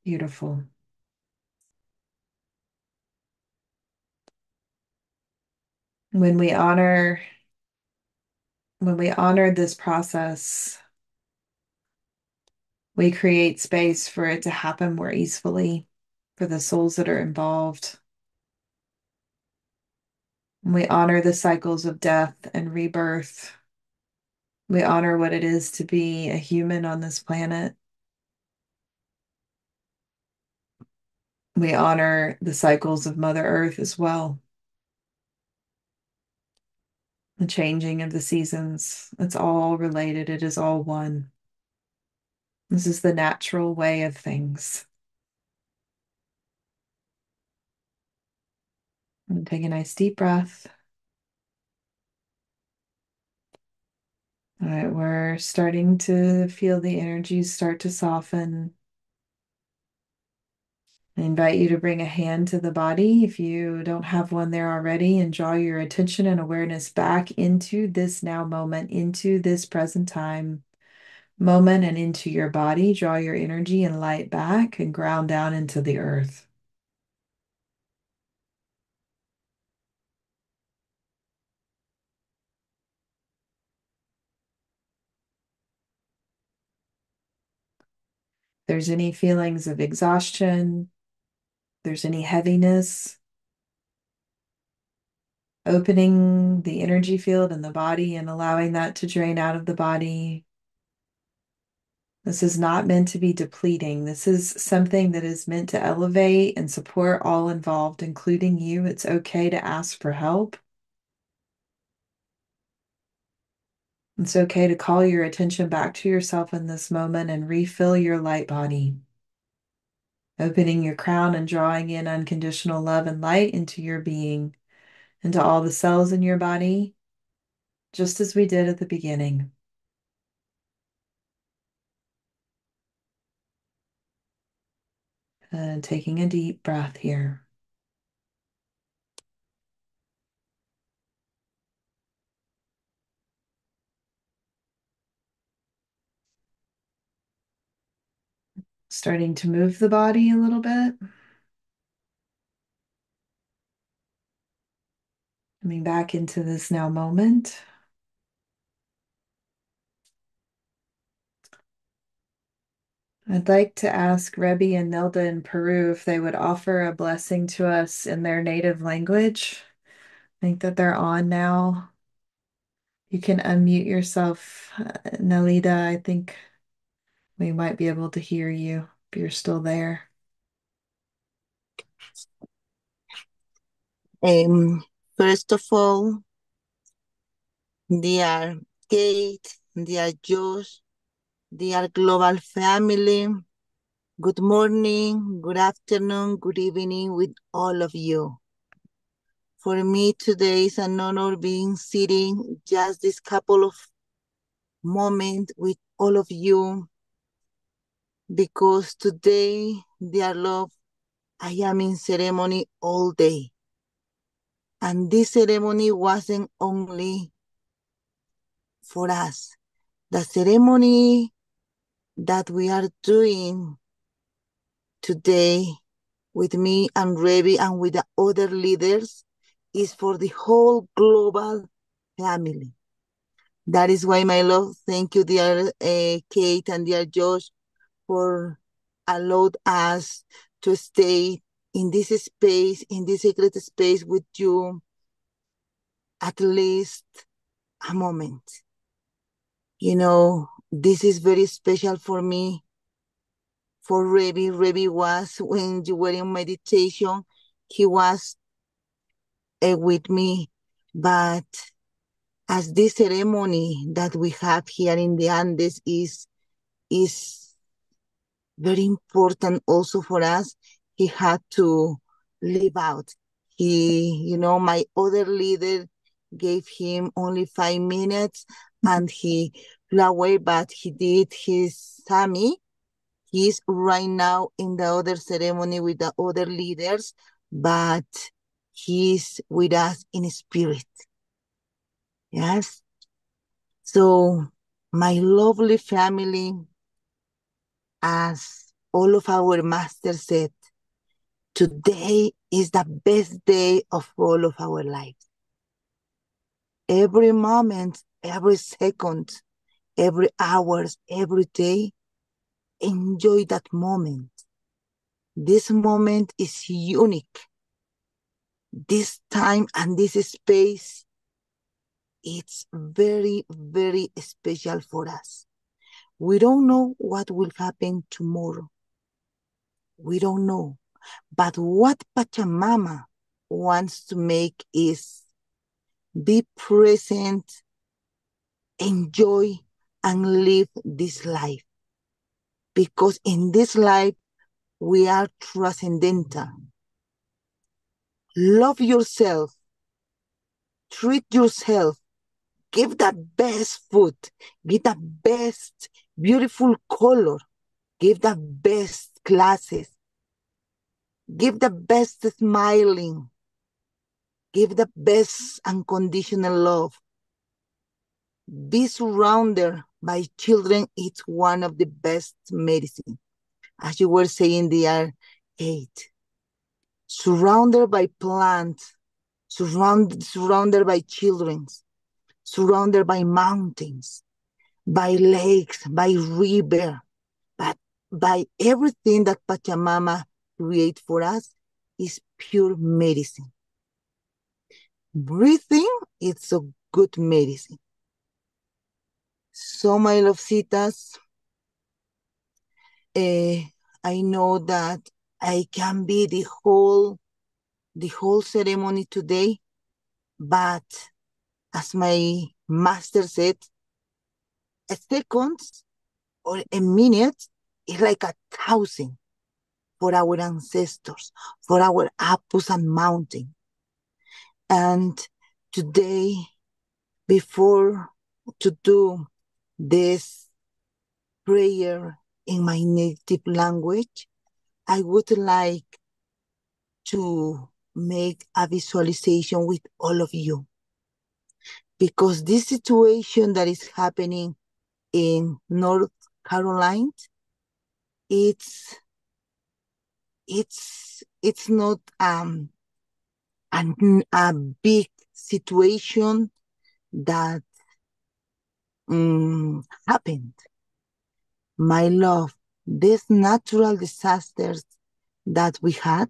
Beautiful. When we honor, when we honor this process, we create space for it to happen more easily for the souls that are involved. We honor the cycles of death and rebirth. We honor what it is to be a human on this planet. We honor the cycles of Mother Earth as well, the changing of the seasons. It's all related, it is all one. This is the natural way of things. And take a nice deep breath. All right, we're starting to feel the energies start to soften. I invite you to bring a hand to the body if you don't have one there already, and draw your attention and awareness back into this now moment, into this present time moment, and into your body. Draw your energy and light back and ground down into the earth. If there's any feelings of exhaustion, if there's any heaviness, opening the energy field in the body and allowing that to drain out of the body. This is not meant to be depleting. This is something that is meant to elevate and support all involved, including you. It's okay to ask for help. It's okay to call your attention back to yourself in this moment and refill your light body, opening your crown and drawing in unconditional love and light into your being, into all the cells in your body, just as we did at the beginning. And taking a deep breath here. Starting to move the body a little bit. Coming back into this now moment. I'd like to ask Rebbe and Nelda in Peru if they would offer a blessing to us in their native language. I think that they're on now. You can unmute yourself, Nelida. I think we might be able to hear you if you're still there. First of all, dear Kate, dear Josh, dear global family, good morning, good afternoon, good evening with all of you. For me, today is an honor being sitting just this couple of moments with all of you, because today, dear love, I am in ceremony all day. And this ceremony wasn't only for us. The ceremony that we are doing today with me and Rebbe and with the other leaders is for the whole global family. That is why, my love, thank you, dear Kate and dear Josh, for allowed us to stay in this space, in this secret space with you, at least a moment. You know, this is very special for me. For Rebbe, Rebbe was, when you were in meditation, he was with me. But as this ceremony that we have here in the Andes is very important also for us, he had to live out. My other leader gave him only 5 minutes and he flew away, but he did his Sami. He's right now in the other ceremony with the other leaders, but he's with us in spirit. Yes. So, my lovely family, as all of our masters said, today is the best day of all of our lives. Every moment, every second, every hour, every day, enjoy that moment. This moment is unique. This time and this space, it's very, very special for us. We don't know what will happen tomorrow. We don't know. But what Pachamama wants to make is be present, enjoy, and live this life. Because in this life, we are transcendental. Love yourself. Treat yourself. Give the best food. Give the best beautiful color. Give the best classes. Give the best smiling. Give the best unconditional love. Be surrounded by children. It's one of the best medicine. As you were saying, they are 8. Surrounded by plants, surrounded by children, surrounded by mountains, by lakes, by river, but by everything that Pachamama create for us is pure medicine. Breathing is a good medicine. So, my lovecitas, I know that I can be the whole ceremony today, but as my master said, a second or a minute is like 1,000 for our ancestors, for our apus and mountain. And today, before to do this prayer in my native language, I would like to make a visualization with all of you. Because this situation that is happening in North Carolina, it's not a big situation that happened. My love, these natural disasters that we had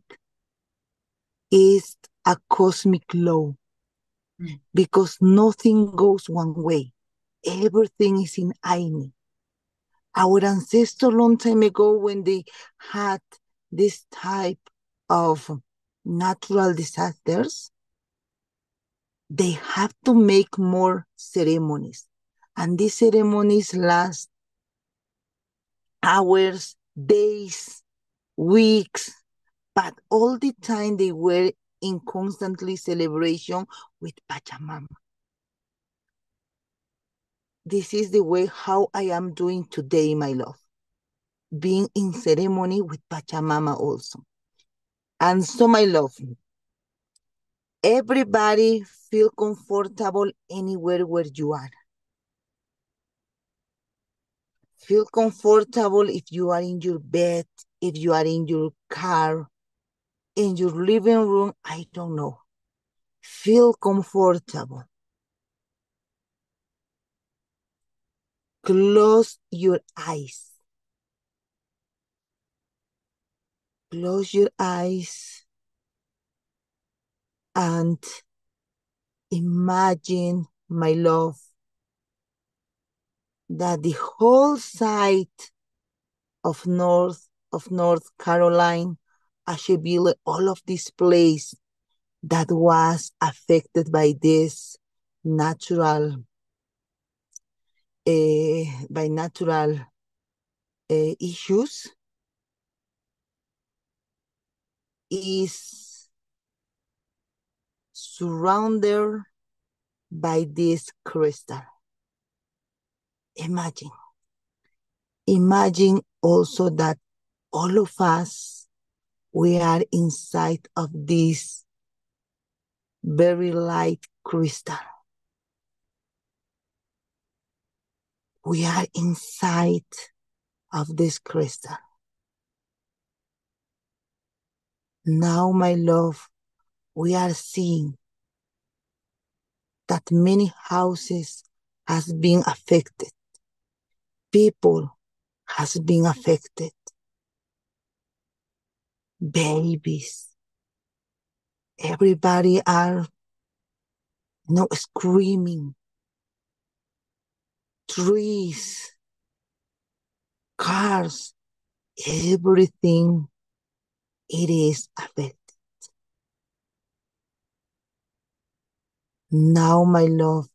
is a cosmic law because nothing goes one way. Everything is in Aini. Our ancestors long time ago, when they had this type of natural disasters, they have to make more ceremonies. And these ceremonies last hours, days, weeks, but all the time they were in constantly celebration with Pachamama. This is the way how I am doing today, my love. Being in ceremony with Pachamama also. And so, my love, everybody feel comfortable anywhere where you are. Feel comfortable if you are in your bed, if you are in your car, in your living room, I don't know. Feel comfortable. Close your eyes. Close your eyes and imagine, my love, that the whole side of North Carolina, Asheville, all of this place that was affected by this natural by natural issues is surrounded by this crystal. Imagine. Imagine also that all of us, we are inside of this very light crystal. We are inside of this crystal. Now, my love, we are seeing that many houses has been affected. People has been affected. Babies. Everybody are screaming. Trees, cars, everything, it is affected. Now, my love,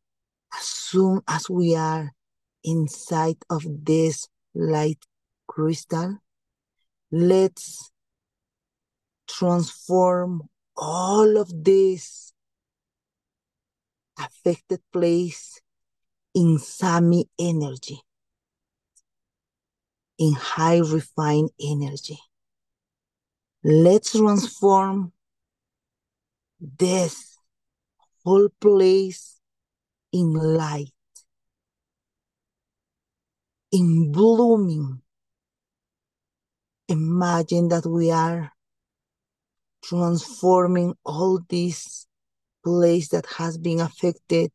as soon as we are inside of this light crystal, let's transform all of this affected place in Sami energy, in high refined energy. Let's transform this whole place in light, in blooming. Imagine that we are transforming all this place that has been affected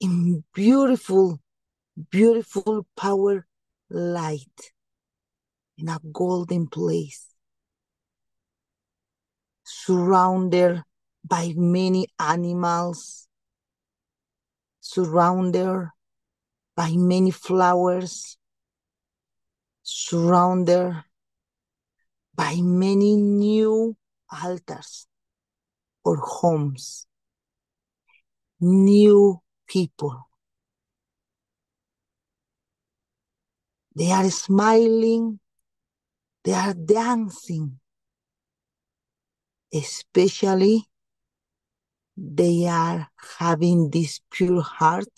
in beautiful, beautiful power light, in a golden place, surrounded by many animals, surrounded by many flowers, surrounded by many new altars or homes, new people. They are smiling, they are dancing, especially they are having this pure heart.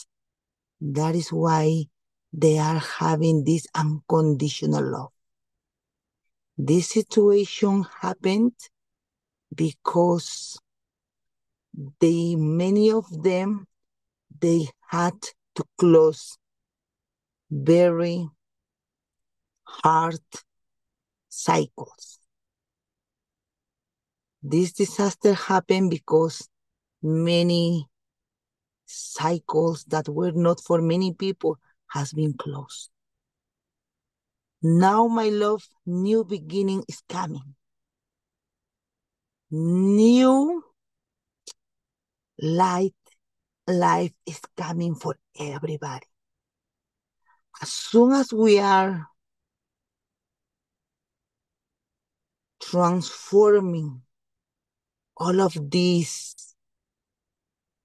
That is why they are having this unconditional love. This situation happened because many of them, they had to close very hard cycles. This disaster happened because many cycles that were not for many people has been closed. Now, my love, new beginning is coming. New light life is coming for everybody. As soon as we are transforming all of these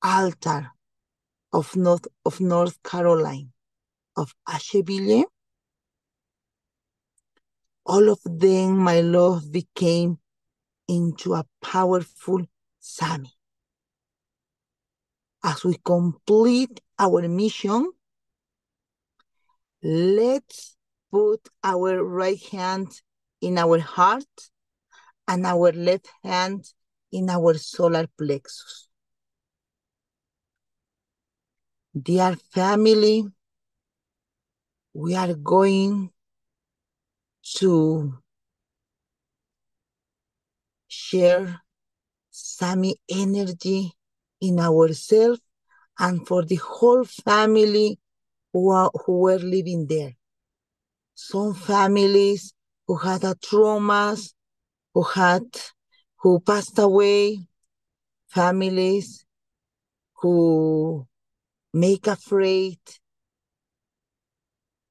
altar of North Carolina, of Asheville, all of them, my love, became into a powerful Sami. As we complete our mission, let's put our right hand in our heart and our left hand in our solar plexus. Dear family, we are going to share Sami energy in ourselves and for the whole family who were living there. Some families who had a traumas, who passed away, families who make afraid.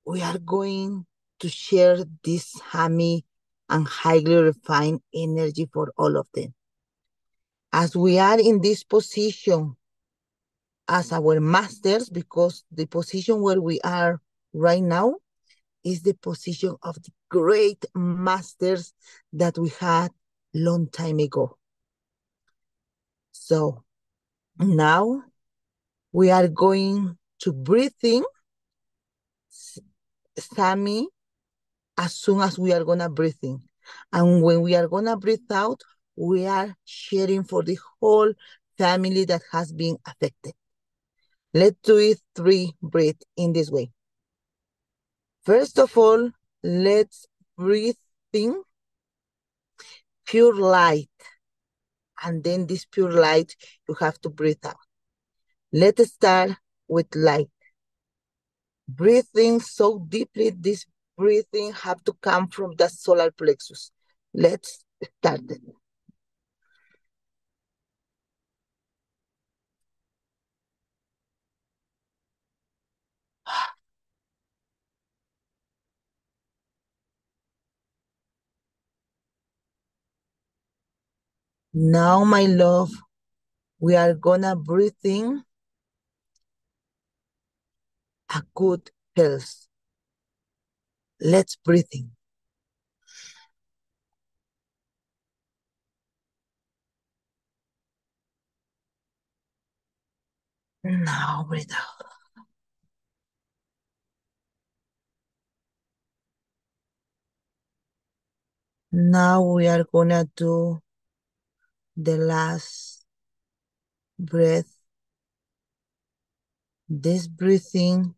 We are going to share this Sami and highly refined energy for all of them. As we are in this position as our masters, because the position where we are right now is the position of the great masters that we had long time ago. So now we are going to breathe in Sami as soon as we are going to breathe in. And when we are going to breathe out, we are sharing for the whole family that has been affected. Let's do it 3 breaths in this way. First of all, let's breathe in pure light. And then this pure light, you have to breathe out. Let's start with light. Breathing so deeply, this breathing have to come from the solar plexus. Let's start it. Now, my love, we are gonna breathe in a good health. Let's breathe in. Now breathe out. Now we are gonna do the last breath. This breathing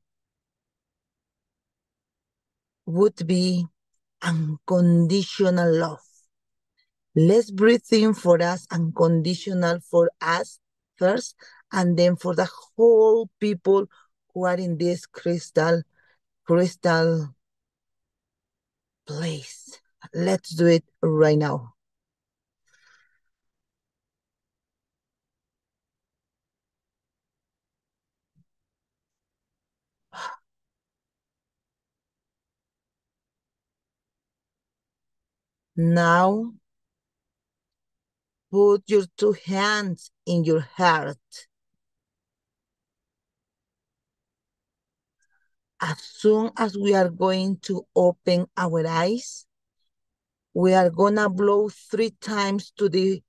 would be unconditional love. Let's breathe in for us, unconditional for us first, and then for the whole people who are in this crystal place. Let's do it right now. Now, put your 2 hands in your heart. As soon as we are going to open our eyes, we are gonna blow 3 times to the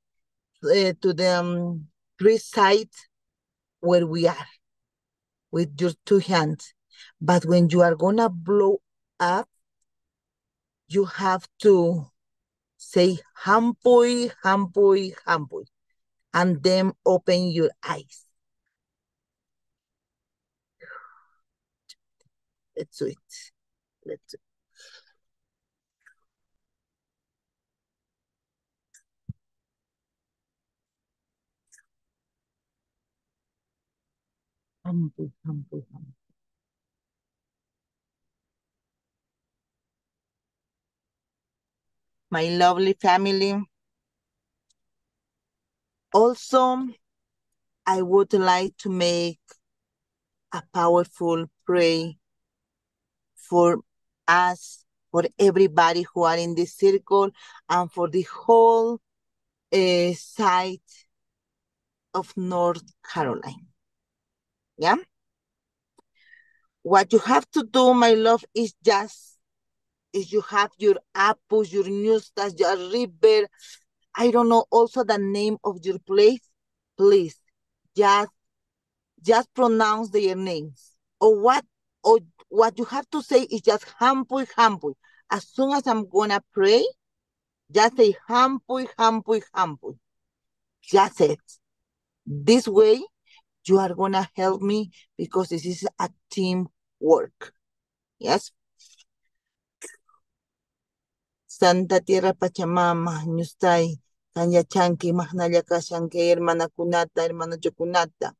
three sides where we are with your 2 hands. But when you are gonna blow up, you have to say hampoy, hampoy, hampoy, and then open your eyes. Let's do it. Let's do it. Hampoy, hampoy, hampoy. My lovely family. Also, I would like to make a powerful prayer for us, for everybody who are in this circle, and for the whole side of North Carolina. Yeah. What you have to do, my love, is you have your apples, your newstas, your river. I don't know also the name of your place. Please, just just pronounce their names. Or what you have to say is just hampuy, hampuy. As soon as I'm gonna pray, just say hampuy, hampuy, hampuy. Just it. This way, you are gonna help me because this is a team work. Yes. Santa Tierra Pachamama, Ñustay, Kanyachanki, Mahnaya Kashanki, hermana Kunata, hermano Chokunata,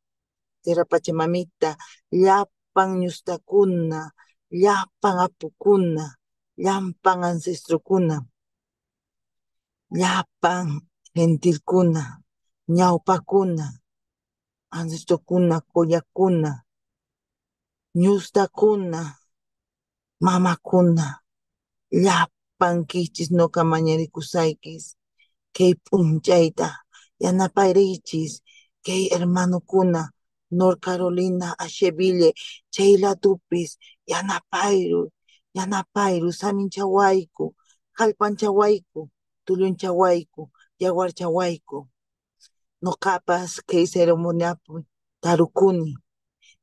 Tierra Pachamamita, Llapan Ñustakuna, Llapan Apukuna, Llapan Ancestrokuna, Llapan Gentilkuna, Ñaupakuna, Ancestrokuna, Koyakuna, Ñustakuna, Mamakuna, Llapan Kichis no Kamañarikusaikis, kay p'unchayta yanapayrichis kay hermanokuna North Carolina Asheville chaylatupis yanapayru yanapayru saminchawayku kallpanchawayku tullunchawayku yawarchawayku noqapas kay ceremoniapi tarukuni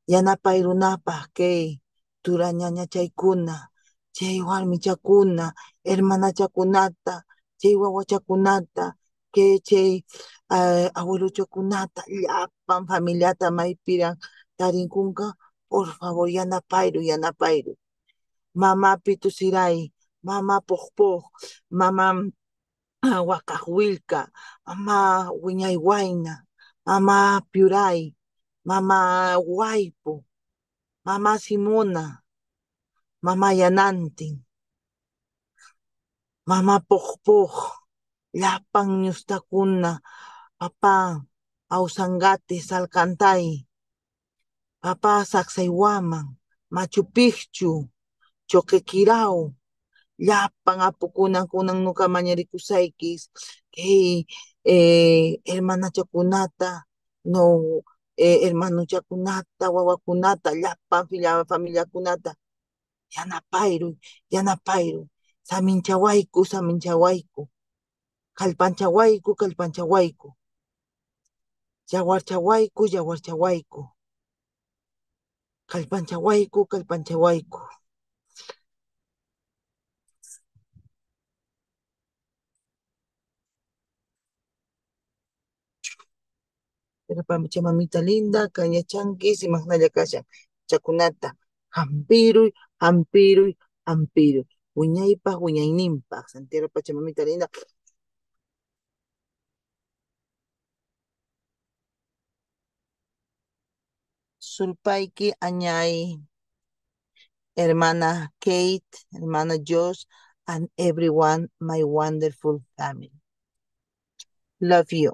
yanapay runapaq kay turañañachaykuna chay warmichakuna hermanachakunata chay wawachakunata chay abueluchokunata llapan familiata maypiran tarinkunqa por favor yanapayru mamapi tusiray mama puqpuq mama wakaq willka mama wiñay wayna mama piuray mama waypu mama simuna mama yanantin mama puqpuq llapan ñustakuna papá awsanqati salkantay papá saksaywaman Machu Picchu Choqquequirao llapan apukunan kunan ñuqa mañarikusaykis kay hermanachakunata no hermanuchakunata wawakunata llapan familiakunata yanapayru saminchawayku kallpanchawayku yawarchawayku kallpanchawayku pero para mamita linda kañachanki simaqnalla kashan chakunata hampiruy hampiruy hampiruy wiñaypaq wiñayninpaq Santiago Pachamamita linda sulpayki añay hermana Kate hermana Josh and everyone my wonderful family love you.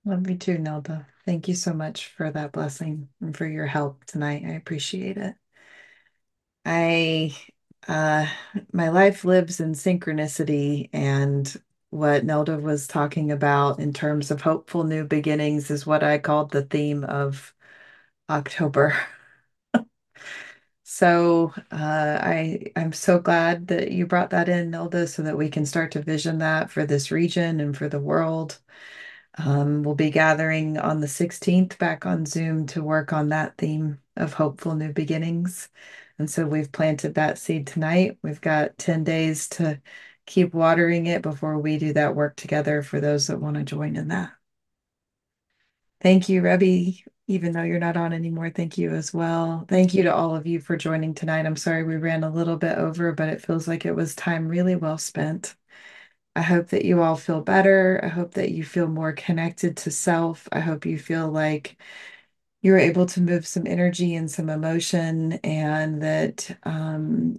Love you too, Nelda. Thank you so much for that blessing and for your help tonight. I appreciate it. I uh my life lives in synchronicity, and what Nelda was talking about in terms of hopeful new beginnings is what I called the theme of October. So I'm so glad that you brought that in, Nelda, so that we can start to vision that for this region and for the world. We'll be gathering on the 16th back on Zoom to work on that theme of hopeful new beginnings. And so we've planted that seed tonight. We've got 10 days to keep watering it before we do that work together for those that want to join in that. Thank you, Rebby. Even though you're not on anymore, thank you as well. Thank you to all of you for joining tonight. I'm sorry we ran a little bit over, but it feels like it was time really well spent. I hope that you all feel better. I hope that you feel more connected to self. I hope you feel like you were able to move some energy and some emotion, and that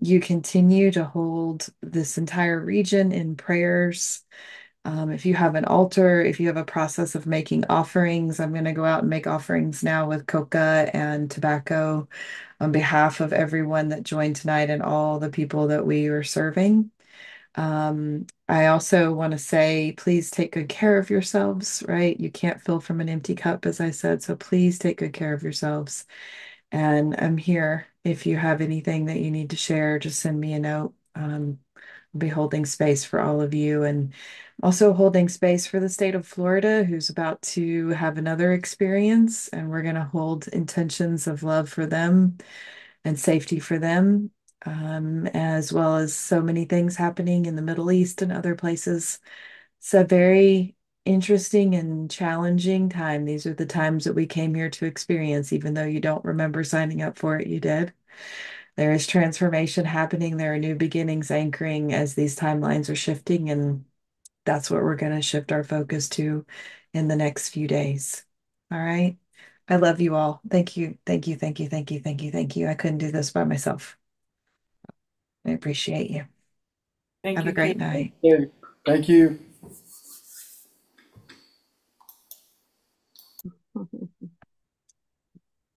you continue to hold this entire region in prayers. If you have an altar, if you have a process of making offerings, I'm going to go out and make offerings now with coca and tobacco on behalf of everyone that joined tonight and all the people that we were serving. I also want to say, please take good care of yourselves, right? You can't fill from an empty cup, as I said. So please take good care of yourselves. And I'm here. If you have anything that you need to share, just send me a note. I'll be holding space for all of you and also holding space for the state of Florida, who's about to have another experience. And we're going to hold intentions of love for them and safety for them, as well as so many things happening in the Middle East and other places. It's a very interesting and challenging time. These are the times that we came here to experience, even though you don't remember signing up for it, you did. There is transformation happening. There are new beginnings anchoring as these timelines are shifting, and that's what we're going to shift our focus to in the next few days. All right. I love you all. Thank you. Thank you. Thank you. Thank you. Thank you. Thank you. I couldn't do this by myself. I appreciate you. Thank Have a you, Kim. great night. Thank you.